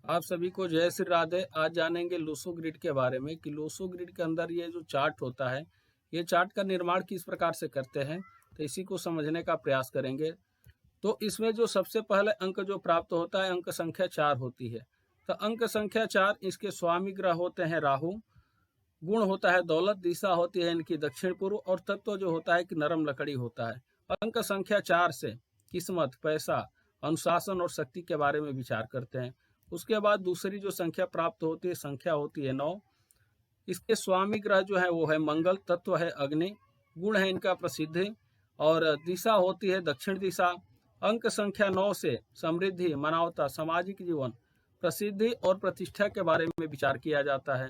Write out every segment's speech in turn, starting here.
आप सभी को जय श्री राधे। आज जानेंगे लूसो ग्रिड के बारे में कि लूसो ग्रिड के अंदर ये जो चार्ट होता है, ये चार्ट का निर्माण किस प्रकार से करते हैं, तो इसी को समझने का प्रयास करेंगे। तो इसमें जो सबसे पहले अंक जो प्राप्त होता है, अंक संख्या 4 होती है। तो अंक संख्या 4, इसके स्वामी ग्रह होते हैं राहु, गुण होता है दौलत, दिशा होती है इनकी दक्षिण पूर्व, और तत्व जो होता है कि नरम लकड़ी होता है। अंक संख्या 4 से किस्मत, पैसा, अनुशासन और शक्ति के बारे में विचार करते हैं। उसके बाद दूसरी जो संख्या प्राप्त होती है, संख्या होती है 9। इसके स्वामी ग्रह जो है वो है मंगल, तत्व है अग्नि, गुण है इनका प्रसिद्धि, और दिशा होती है दक्षिण दिशा। अंक संख्या 9 से समृद्धि, मानवता, सामाजिक जीवन, प्रसिद्धि और प्रतिष्ठा के बारे में विचार किया जाता है।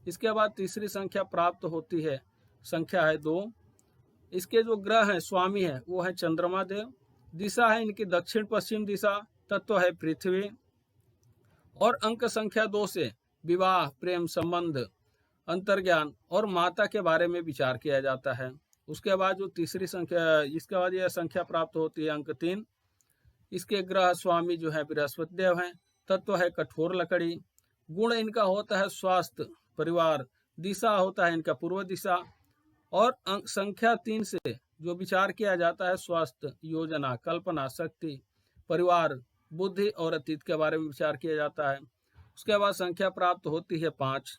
इसके बाद तीसरी संख्या प्राप्त होती है, संख्या है 2। इसके जो ग्रह हैं, स्वामी है वो है चंद्रमा देव, दिशा है इनकी दक्षिण पश्चिम दिशा, तत्व है पृथ्वी, और अंक संख्या 2 से विवाह, प्रेम संबंध, अंतर्ज्ञान और माता के बारे में विचार किया जाता है। उसके बाद जो तीसरी संख्या, इसके बाद यह संख्या प्राप्त होती है अंक 3। इसके ग्रह स्वामी जो है बृहस्पति देव हैं, तत्व है कठोर लकड़ी, गुण इनका होता है स्वास्थ्य, परिवार, दिशा होता है इनका पूर्व दिशा, और अंक संख्या 3 से जो विचार किया जाता है स्वास्थ्य, योजना, कल्पना, शक्ति, परिवार, बुद्धि और अतीत के बारे में विचार किया जाता है। उसके बाद संख्या प्राप्त होती है 5।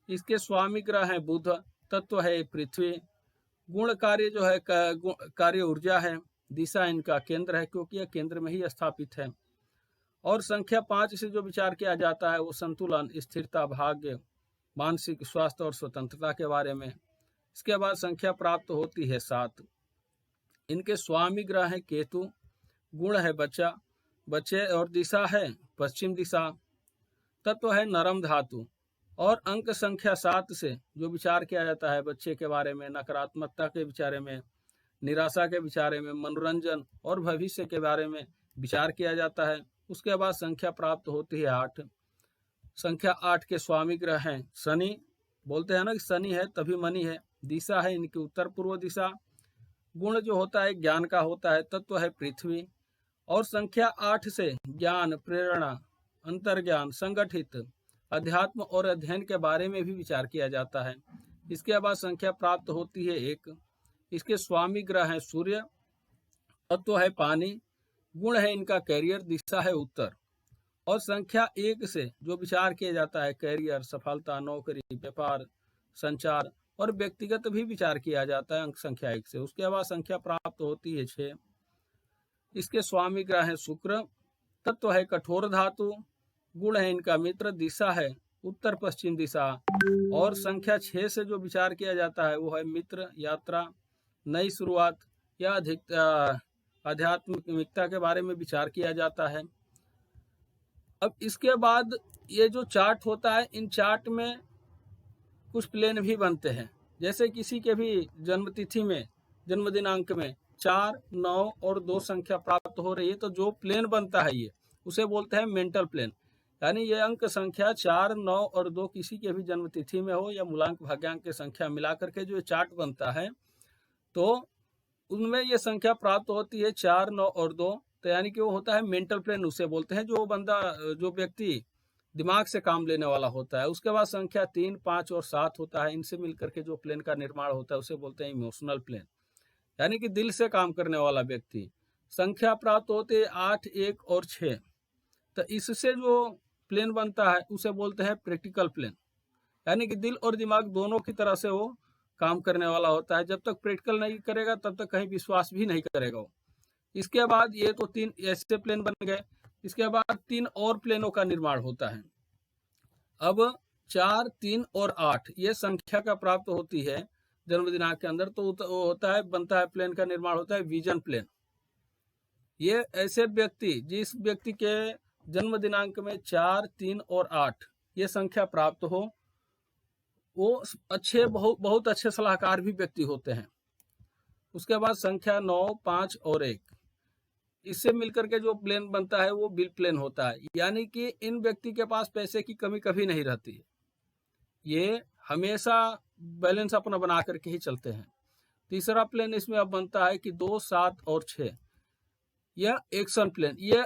इसके स्वामी ग्रह है बुध, तत्व है पृथ्वी, गुण कार्य जो है कार्य ऊर्जा है, दिशा इनका केंद्र है क्योंकि यह केंद्र में ही स्थापित है। और संख्या 5 से जो विचार किया जाता है वो संतुलन, स्थिरता, भाग्य, मानसिक स्वास्थ्य और स्वतंत्रता के बारे में। इसके बाद संख्या प्राप्त होती है 7। इनके स्वामी ग्रह है केतु, गुण है बच्चे और दिशा है पश्चिम दिशा, तत्व है नरम धातु, और अंक संख्या 7 से जो विचार किया जाता है बच्चे के बारे में, नकारात्मकता के विचारे में, निराशा के विचारे में, मनोरंजन और भविष्य के बारे में विचार किया जाता है। उसके बाद संख्या प्राप्त होती है 8। संख्या 8 के स्वामी ग्रह हैं शनि, बोलते हैं ना कि शनि है तभी मनी है, दिशा है इनकी उत्तर पूर्व दिशा, गुण जो होता है ज्ञान का होता है, तत्व है पृथ्वी, और संख्या 8 से ज्ञान, प्रेरणा, अंतर्ज्ञान, संगठित, अध्यात्म और अध्ययन के बारे में भी विचार किया जाता है। इसके बाद संख्या प्राप्त होती है 1। इसके स्वामी ग्रह है सूर्य, तत्व है पानी, गुण है इनका कैरियर, दिशा है उत्तर, और संख्या 1 से जो विचार किया जाता है कैरियर, सफलता, नौकरी, व्यापार, संचार और व्यक्तिगत भी विचार किया जाता है अंक संख्या 1 से। उसके बाद संख्या प्राप्त होती है 6। इसके स्वामी ग्रह है शुक्र, तत्व है कठोर धातु, गुण है इनका मित्र, दिशा है उत्तर पश्चिम दिशा, और संख्या 6 से जो विचार किया जाता है वो है मित्र, यात्रा, नई शुरुआत या आध्यात्मिकता के बारे में विचार किया जाता है। अब इसके बाद ये जो चार्ट होता है, इन चार्ट में कुछ प्लेन भी बनते हैं। जैसे किसी के भी जन्म तिथि में, जन्म दिनांक में 4, 9 और 2 संख्या प्राप्त हो रही है, तो जो प्लेन बनता है ये उसे बोलते हैं मेंटल प्लेन। यानी ये अंक संख्या 4, 9 और 2 किसी के भी जन्म तिथि में हो या मूलांक भाग्यांक की संख्या मिलाकर के जो चार्ट बनता है, तो उनमें ये संख्या प्राप्त होती है 4, 9 और 2। तो यानी कि वो होता है मेंटल प्लेन, उसे बोलते हैं जो बंदा, जो व्यक्ति दिमाग से काम लेने वाला होता है। उसके बाद संख्या 3, 5 और 7 होता है, इनसे मिलकर के जो प्लेन का निर्माण होता है उसे बोलते हैं इमोशनल प्लेन, यानी कि दिल से काम करने वाला व्यक्ति। संख्या प्राप्त होते हैं 8, 1 और 6। तो इससे जो प्लेन बनता है उसे बोलते हैं प्रैक्टिकल प्लेन, यानी कि दिल और दिमाग दोनों की तरह से वो काम करने वाला होता है। जब तक प्रैक्टिकल नहीं करेगा तब तक कहीं विश्वास भी नहीं करेगा वो। इसके बाद ये तो 3 ऐसे प्लेन बन गए। इसके बाद 3 और प्लेनों का निर्माण होता है। अब 4, 3 और 8 ये संख्या का प्राप्त होती है जन्म दिनांक के अंदर, तो वो होता है, बनता है प्लेन का निर्माण होता है विजन प्लेन। ये ऐसे व्यक्ति, जिस व्यक्ति के जन्म दिनांक में 4, 3 और 8 ये संख्या प्राप्त हो, वो अच्छे, बहुत अच्छे सलाहकार भी व्यक्ति होते हैं। उसके बाद संख्या 9, 5 और 1, इससे मिलकर के जो प्लेन बनता है वो बिल प्लेन होता है, यानी कि इन व्यक्ति के पास पैसे की कमी कभी नहीं रहती है, ये हमेशा बैलेंस अपना बना करके ही चलते हैं। तीसरा प्लेन इसमें अब बनता है कि 2, 7 और 6, यह एक्शन प्लेन। ये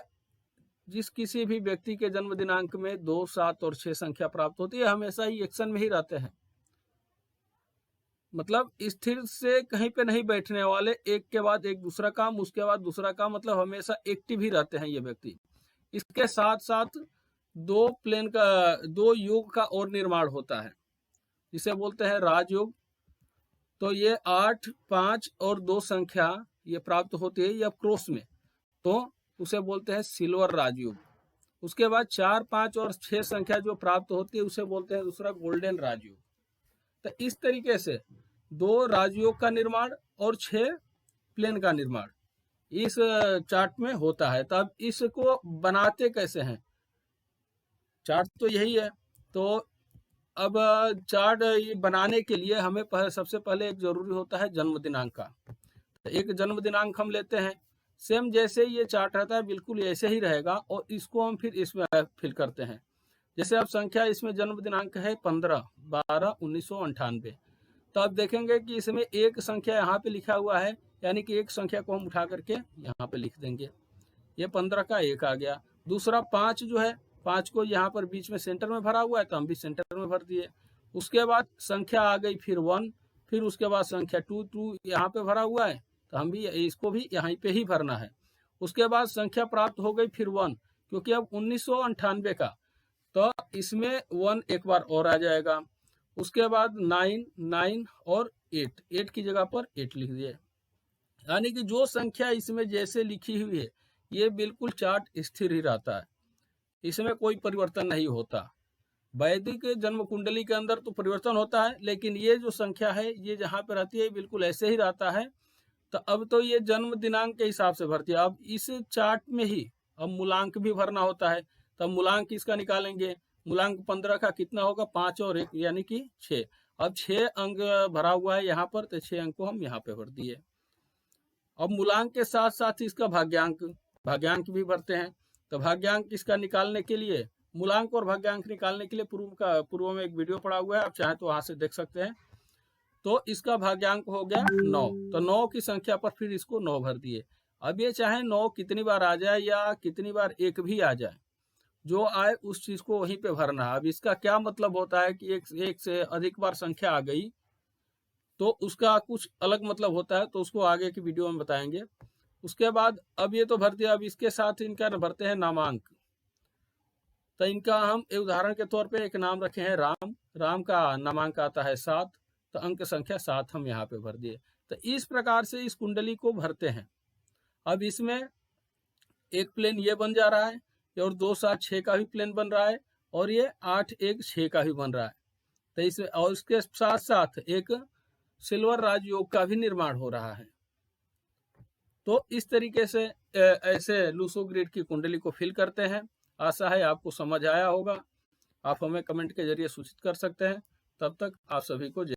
जिस किसी भी व्यक्ति के जन्म दिनांक में 2, 7 और 6 संख्या प्राप्त होती है हमेशा ही एक्शन में ही रहते हैं, मतलब स्थिर से कहीं पे नहीं बैठने वाले, एक के बाद एक दूसरा काम, उसके बाद दूसरा काम, मतलब हमेशा एक्टिव ही रहते हैं ये व्यक्ति। इसके साथ साथ दो योग का और निर्माण होता है, जिसे बोलते हैं राजयोग। तो ये 8, 5 और 2 संख्या ये प्राप्त होती है या क्रॉस में, तो उसे बोलते हैं सिल्वर राजयोग। उसके बाद 4, 5 और 6 संख्या जो प्राप्त होती है उसे बोलते हैं दूसरा गोल्डन राजयोग। तो इस तरीके से 2 राजयोग का निर्माण और 6 प्लेन का निर्माण इस चार्ट में होता है। तब इसको बनाते कैसे हैं, चार्ट तो यही है। तो अब चार्ट ये बनाने के लिए हमें सबसे पहले एक जरूरी होता है जन्म दिनांक का। तो एक जन्म दिनांक हम लेते हैं, सेम जैसे ये चार्ट रहता है बिल्कुल ऐसे ही रहेगा, और इसको हम फिर इसमें फिल करते हैं। जैसे अब संख्या इसमें जन्म दिनांक है 15/12/1998, तो आप देखेंगे कि इसमें एक संख्या यहाँ पे लिखा हुआ है, यानी कि एक संख्या को हम उठा करके यहाँ पे लिख देंगे, ये 15 का 1 आ गया। दूसरा 5 जो है, 5 को यहाँ पर बीच में सेंटर में भरा हुआ है तो हम भी सेंटर में भर दिए। उसके बाद संख्या आ गई फिर 1, फिर उसके बाद संख्या 2 यहाँ पे भरा हुआ है तो हम भी इसको भी यहाँ पे ही भरना है। उसके बाद संख्या प्राप्त हो गई फिर 1, क्योंकि अब 1998 का, तो इसमें 1 एक बार और आ जाएगा। उसके बाद 9, 9 और 8 की जगह पर 8 लिख दिए, यानी कि जो संख्या इसमें जैसे लिखी हुई है ये बिल्कुल चार्ट स्थिर ही रहता है, इसमें कोई परिवर्तन नहीं होता। वैदिक जन्म कुंडली के अंदर तो परिवर्तन होता है, लेकिन ये जो संख्या है ये जहाँ पे रहती है बिल्कुल ऐसे ही रहता है। तो अब तो ये जन्म दिनांक के हिसाब से भरती है। अब इस चार्ट में ही अब मूलांक भी भरना होता है, तब मूलांक इसका निकालेंगे। मूलांक 15 का कितना होगा, 5 और 1 यानी कि 6। अब 6 अंक भरा हुआ है यहाँ पर, तो 6 अंक को हम यहाँ पे भर दिए। अब मूलांक के साथ साथ इसका भाग्यांक भी भरते हैं। तो भाग्यांक इसका निकालने के लिए, मूलांक और भाग्यांक निकालने के लिए पूर्व में एक वीडियो पड़ा हुआ है, आप चाहें तो वहां से देख सकते हैं। तो इसका भाग्यांक हो गया 9, तो 9 की संख्या पर फिर इसको 9 भर दिए। अब ये चाहे 9 कितनी बार आ जाए या कितनी बार 1 भी आ जाए, जो आए उस चीज को वहीं पे भरना है। अब इसका क्या मतलब होता है कि एक से अधिक बार संख्या आ गई तो उसका कुछ अलग मतलब होता है, तो उसको आगे की वीडियो में बताएंगे। उसके बाद अब ये तो भर दिया, अब इसके साथ इनका भरते हैं नामांक। तो इनका हम एक उदाहरण के तौर पे एक नाम रखे हैं राम। राम का नामांक आता है 7, तो अंक संख्या 7 हम यहाँ पे भर दिए। तो इस प्रकार से इस कुंडली को भरते हैं। अब इसमें एक प्लेन ये बन जा रहा है, और 2, 7, 6 का भी प्लेन बन रहा है, और ये 8, 1, 6 का भी बन रहा है। तो इसमें और इसके साथ साथ एक सिल्वर राजयोग का भी निर्माण हो रहा है। तो इस तरीके से ऐसे लूसो ग्रिड की कुंडली को फिल करते हैं। आशा है आपको समझ आया होगा। आप हमें कमेंट के जरिए सूचित कर सकते हैं। तब तक आप सभी को